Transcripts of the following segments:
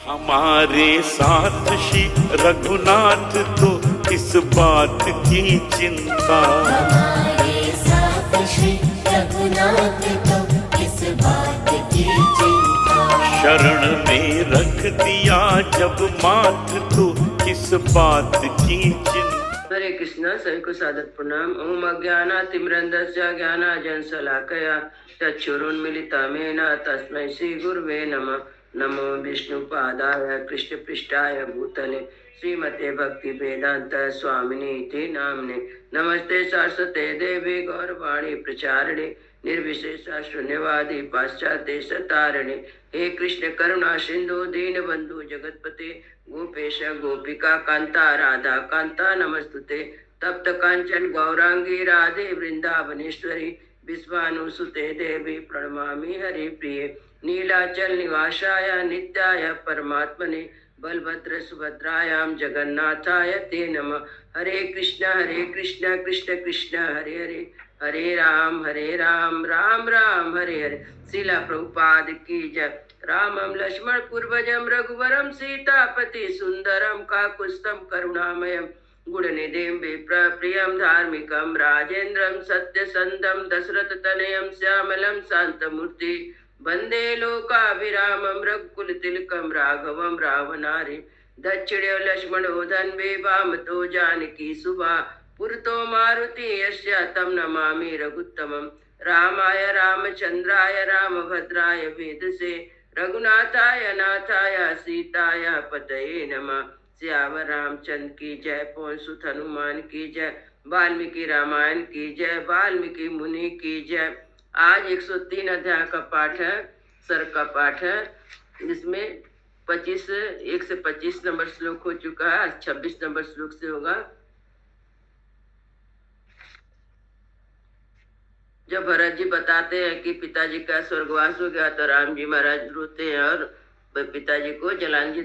हमारे साथ श्री रघुनाथ तो किस बात की चिंता, हमारे साथ श्री रघुनाथ तो किस बात की चिंता। शरण में रख दिया जब माथ तो किस बात की चिंता। हरे कृष्णा। सभी को सादर प्रणाम। ओम अज्ञानातिमिरन्धस्य ज्ञानाञ्जनशलाकया चक्षुरुन्मीलितं तस्मै श्री गुरुवे नमः। नमो विष्णुपादाय कृष्णपृष्ठाय भूतले श्रीमते भक्ति वेदांत स्वामिने इति नाम्ने। नमस्ते सरस्वते देवी गौरवाणी प्रचारिणे निर्विशेष शून्यवादी पाश्चात्य सतारिणे। हे कृष्ण करुणा सिंधु दीनबंधु जगतपते गोपेश गोपिका कांता राधा कांता नमस्तुते। तप्त कांचन गौरांगी राधे वृंदावनेश्वरी विश्वानुसुते देवी प्रणमामि हरि प्रिय। नीलाचल निवासाय नित्याय परमात्मने बलभद्र सुभद्रायां जगन्नाथाय ते नमः। हरे कृष्ण कृष्ण कृष्ण हरे हरे, हरे राम राम राम हरे हरे। शिला प्रभुपाद की जय। रामं लक्ष्मण पूर्वजं रघुवरं सीतापति सुंदरम काकुत्स्थं करुणामयं गुणनिधिं विप्रप्रियं धार्मिकं राजेन्द्रं सत्यसंधं दशरथतनयं श्यामलं शान्तमूर्ति वन्दे लोकाभिरामं रघुकुलतिलकं राघवं रावणारि दक्षिणे लक्ष्मणो धन्वे वामतो जानकी सुभा पुरतो मारुति यस्य तं नमामि रघुत्तमं। रामाय रामचंद्राय रामभद्राय वेदसे रघुनाथाय नाथाय सीताय पतये नमः। श्याम रामचंद्र की जय। पवन सुत हनुमान की जय। वाल्मीकि रामायण की जय। वाल्मीकि मुनि की जय। आज 103 अध्याय का पाठ है, सर का पाठ है। इसमें 1 से 25 नंबर श्लोक हो चुका है, 26 नंबर श्लोक से होगा। जब भरत जी बताते हैं कि पिताजी का स्वर्गवास हो गया तो राम जी महाराज रोते हैं और पिताजी को जलांधी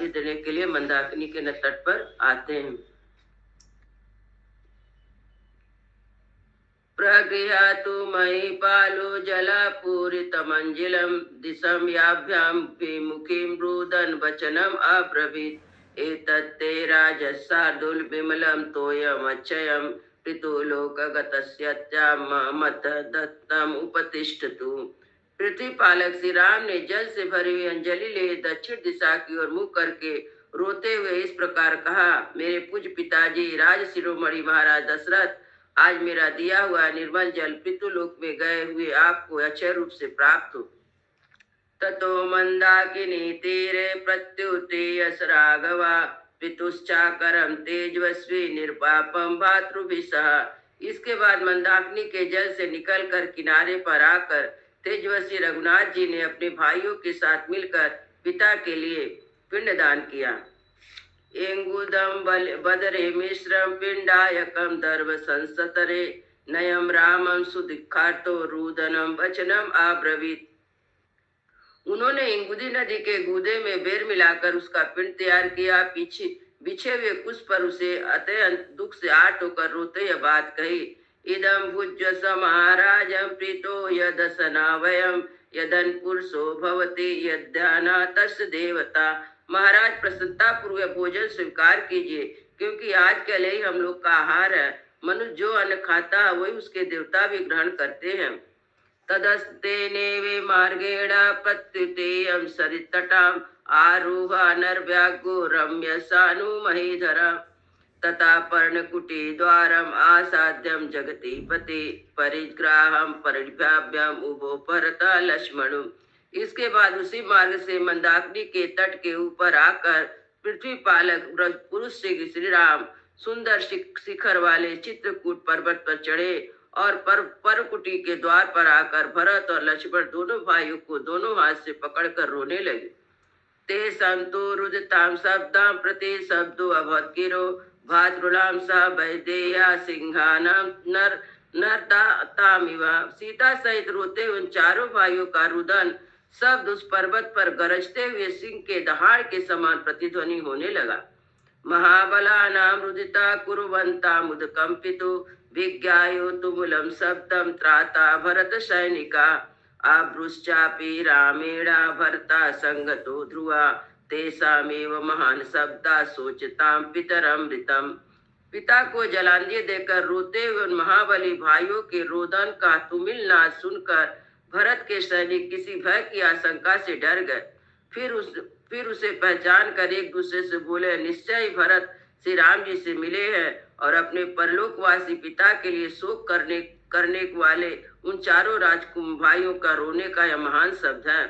देने के लिए मंदाकिनी के तट पर आते हैं। प्रगृह्यातु मयि पालो जलपूरितमंजिलं दिशं याभ्यां विमुखीं रुदन् वचनम् अब्रवीत्। एतत्ते राजशार्दूल विमलं तोयमक्षयं पितुलोकगतस्यत्यामत दत्तम उपतिष्ठतु। पृथ्वी पालक श्री राम ने जल से भरी हुई अंजलि ले दक्षिण दिशा की ओर मुख करके रोते हुए इस प्रकार कहा, मेरे पूज्य पिताजी राज शिरोमणि महाराज दशरथ, आज मेरा दिया हुआ निर्मल जल पितृलोक में गए हुए आपको अक्षय रूप से प्राप्त हो। ततो मंदाकिनी तीरे प्रत्युते यस राघवा पितुश्चाकरम तेजस्वी निर्पापम भातृभिसह। इसके बाद मंदाकिनी के जल से निकलकर किनारे पर आकर तेजस्वी रघुनाथ जी ने अपने भाइयों के साथ मिलकर पिता के लिए पिंडदान किया। एंगुदम बदरे मिश्रम पिंडायकम दर्भ संसतरे नयम रामम सुदिखार्तो रुदनम वचनम आब्रवीत। उन्होंने इंगुदी नदी के गूदे में बेर मिलाकर उसका पिंड तैयार किया। पीछे बिछे हुए कुश पर उसे अत्यंत दुख से आर्त होकर रोते यह बात कही, इदम भुज्य समाराजम प्रीतो यदसना वयम यदन पुरुषो भवति यद्याना तस् देवता। महाराज प्रसन्नता पूर्वक भोजन स्वीकार कीजिए, क्योंकि आज के लिए हम लोग का आहार है। मनुष्य जो अन्न खाता है वही उसके देवता भी ग्रहण करते हैं। तदस्ते नेवे मार्गेण प्रत्युतेयं सरितटाम आरुहा नरव्यागो रम्य सानु महीधरा तथा पर्णकुटी द्वारम आसाद्यम जगति पति परिग्राहम परिभ्याभ्यम उभो परता लक्ष्मणु। इसके बाद उसी मार्ग से मंदाकिनी के तट के ऊपर आकर पृथ्वी पालक पुरुष श्री राम सुंदर शिखर वाले चित्रकूट पर्वत पर चढ़े और परकुटी के द्वार पर आकर भरत और लक्ष्मण दोनों भाइयों को दोनों हाथ से पकड़कर रोने लगे। ते संतो रुदिताम शब्दाम प्रति शब्दो अभद्गिरो भाद्रुलाम सा वैदेया सिंहानाम नरतामिवा। सीता सहित रोते उन चारों भाइयों का रुदन शब्द उस पर्वत पर गरजते हुए सिंह के दहाड़ के समान प्रतिध्वनि होने लगा। महाबलानां रुदिता कुर्वन्ता मुदकंपितो विज्ञायो तुमुलम शब्दम त्राता भरत सैनिका। आभृश्चापि रामेणा भरता संगतो ध्रुवा तेषामेव महान शब्दा सोचताम पितरमृतम। पिता को जलांजलि देकर रोते हुए उन महाबली भाइयों के रोदन का तुमिल नाद सुनकर भरत के सैनिक किसी भय की आशंका से डर गए। फिर उसे पहचान कर एक दूसरे से बोले, निश्चय ही भरत श्री राम जी से मिले हैं और अपने परलोकवासी पिता के लिए शोक करने वाले उन चारों राजकुमार भाइयों का रोने का यह महान शब्द है।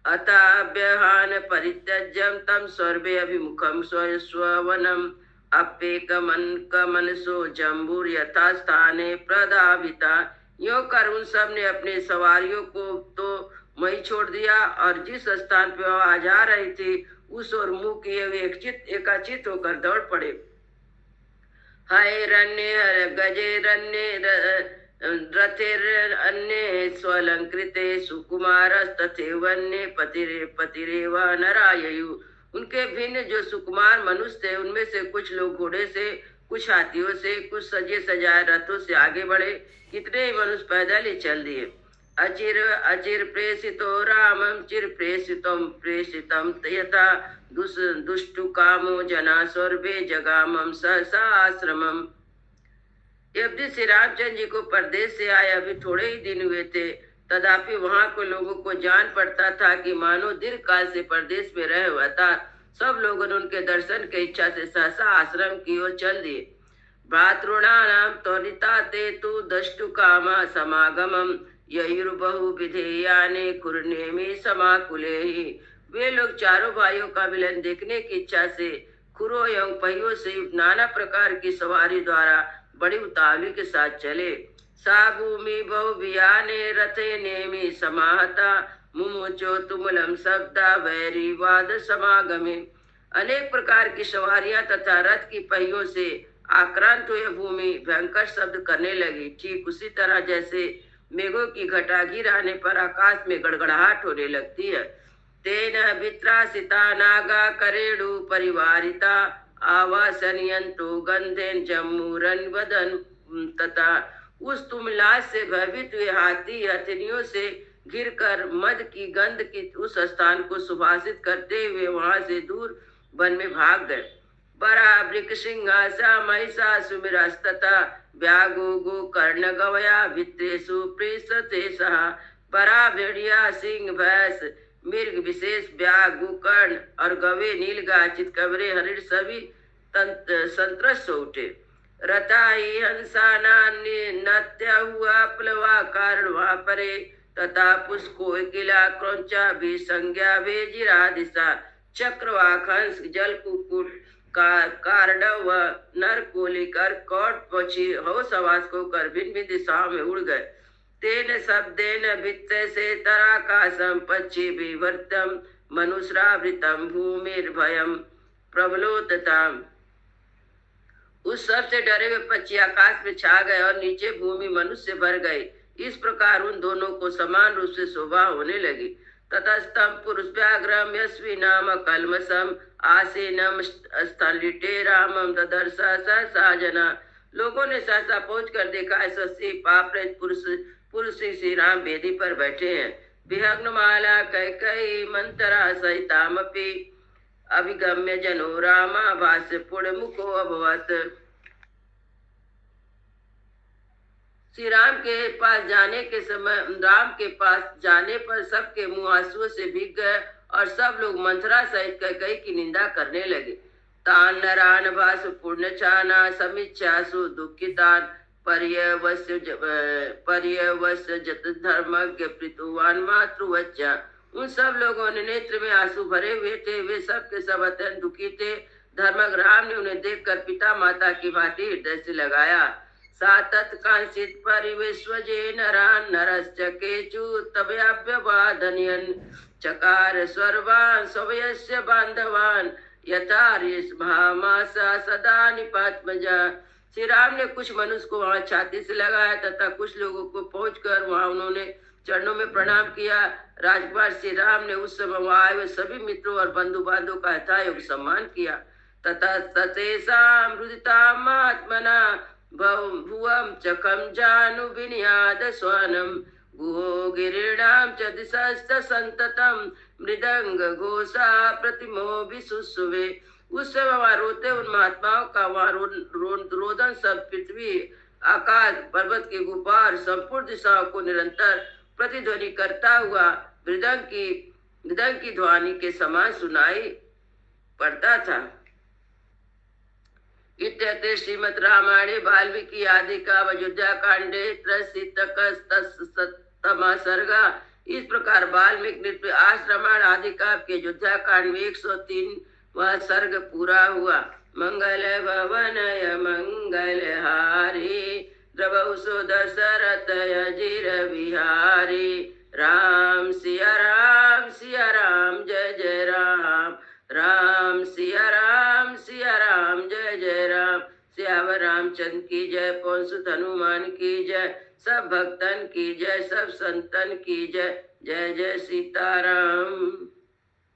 अताभ्यहान परित्यज्यम तम स्वर्भे अभिमुखम स्ववनम अप्येकमनसो जम्बूर यथा स्थाने प्रदाविता। यो कर उन सब ने अपने सवारियों को तो वहीं छोड़ दिया और जिस स्थान पर वह जा रही थी उस और मुंह किए हुए एकाचित होकर दौड़ पड़े। हाय रण्य हर गजे रण्य रथेरन्ये स्वलंकृते सुकुमारस्तथे वन्ये पतिरेव नराययु। उनके भिन्न जो सुकुमार मनुष्य थे उनमें से कुछ लोग घोड़े से, कुछ हाथियों से, कुछ सजे सजाए रथों से आगे बढ़े। कितने ही मनुष्य पैदल ही चल दिए। अचिर प्रेषितो रामम चिर प्रेषितम यथा दुष्टु कामो जना स्वर्भे जगामम सहसा आश्रमम। यद्यपि श्री रामचंद्र जी को परदेश से आए अभी थोड़े ही दिन हुए थे, तथापि वहां के लोगों को जान पड़ता था कि मानो दीर्घ काल से परदेश में रहे हुआ था। सब लोगों ने उनके दर्शन की इच्छा से सहसा आश्रम की ओर चल दिए। भ्रातॄणानां त्वरिता ते तु दष्टु कामा समागमम ययुर्बहु विधेयाने कुरनेमि समाकुले ही। वे लोग चारों भाइयों का मिलन देखने की इच्छा से खुरों एवं पहियों से नाना प्रकार की सवारी द्वारा बड़ी उतावली के साथ चले। सा भूमि बहु वियाने रथे नेमि समाहता मुमुचो तुमुलम शब्दा वैरी वाद समागमे। अनेक प्रकार की सवारियां तथा रथ की पहियों से आक्रांत हुए भूमि भयंकर शब्द करने लगी, ठीक उसी तरह जैसे मेघों की घटा गिराने पर आकाश में गड़गड़ाहट होने लगती है। तेन वित्रासिता नागा करेणु परिवारिता आवासनियंतो गंधेन जम्मूरन वदन तथा। उस तुमलाज से भयभीत हुए हाथी हथनियों से घिरकर मद की गंध की उस स्थान को सुभाषित करते हुए वहां से दूर वन में भाग गए। बरा वृक सिंहासा महिषा सुमिरस्तता व्यागो गो कर्ण गवया भित्रेषु प्रीसते सहा। बरा भेड़िया सिंह भैंस मृग विशेष व्याग गोकर्ण और गवे नीलगाय चितकबरे हरिण सभी संत्रस्त हो उठे। रथाई हंसाना नत्या हुआ प्लवा कारण वहां परे तथा पुष्को किला क्रौचा भी संज्ञा भेजिरा दिशा। चक्रवाक हंस जल कुकुट कारडव नर कोलिकर कौट पक्षी होश आवाज को कर भिन्न भिन्न दिशाओं में उड़ गए। तेन शब्देन वित्त से तराकाशम पक्षी विवर्तम मनुष्रावृतम भूमिर्भयम प्रबलोतताम। उस सब से डरे हुए पक्षी आकाश में छा गए और नीचे भूमि मनुष्य भर गई। इस प्रकार उन दोनों को समान रूप से शोभा होने लगी। ततस्तम पुरुष व्याघ्रम यस्वी नाम कलमसम आसीनम स्थलिटे रामम ददर्शा सहसा जना। लोगों ने सहसा पहुंच कर देखा ऐसी पाप रहित पुरुष श्री राम वेदी पर बैठे हैं। विहग्नमाला कैकयी मंत्रा सहितामपि अभिगम्य जनो रामा भाष्य पुण्य मुखो अभवत। श्री राम के पास जाने पर सबके मुंह आंसुओं से भीग गए और सब लोग मंथरा सहित कैकयी की निंदा करने लगे। तान नरान भास पुण्य छाना समीक्षासु दुखितान पर्यवस्य जत धर्मज्ञ प्रीतुवान मातृवच्चा। उन सब लोगों ने नेत्र में आंसू भरे हुए थे। वे सब के सब अत्यंत दुखी थे। धर्मज्ञ राम ने उन्हें देखकर पिता माता की भांति हृदय से लगाया। सातत कांसित परिवेश्वजे नरान नरश्च केचु तव्याभ्यवादनयन चकार स्वर्वान स्वयस्य बांधवान यथा भामासा सदा निपात्मजा। श्री राम ने कुछ मनुष्य को वहां छाती से लगाया तथा कुछ लोगों को पहुंचकर वहां उन्होंने चरणों में प्रणाम किया। राजकुमार श्री राम ने उस समय वहां आए हुए सभी मित्रों और बंधु बांधव का यथायोग्य सम्मान किया तथा सतेषां हृदितामात्मना भुवं चकम जानु विनियाद स्वनम गुहो गिरीणाम च दिशस्त संततम मृदंग घोषा प्रतिमो विसुसुवे। उस समय वहां रोते उन महात्माओं का वहां रोदन सब पृथ्वी आकाश पर्वत की गुफा और संपूर्ण दिशाओं को निरंतर प्रतिध्वनि करता हुआ मृदंग की ध्वनि के समान सुनाई पड़ता था। इत्यते श्रीमद् रामायणे वाल्मीकि आदि का अयोध्या कांडे त्रसितमा सर्गा। इस प्रकार वाल्मीकि आश्रमण आदि का के अयोध्या कांड में 103 वह सर्ग पूरा हुआ। मंगल भवनय मंगल हारी द्रवौ सो दशरथ अजिर बिहारी। राम सिया राम जय जय राम। राम सिया राम जय जय राम। सियावर रामचंद्र की जय। पवन सुत हनुमान की जय। सब भक्तन की जय। सब संतन की जय। जय जय सीताराम।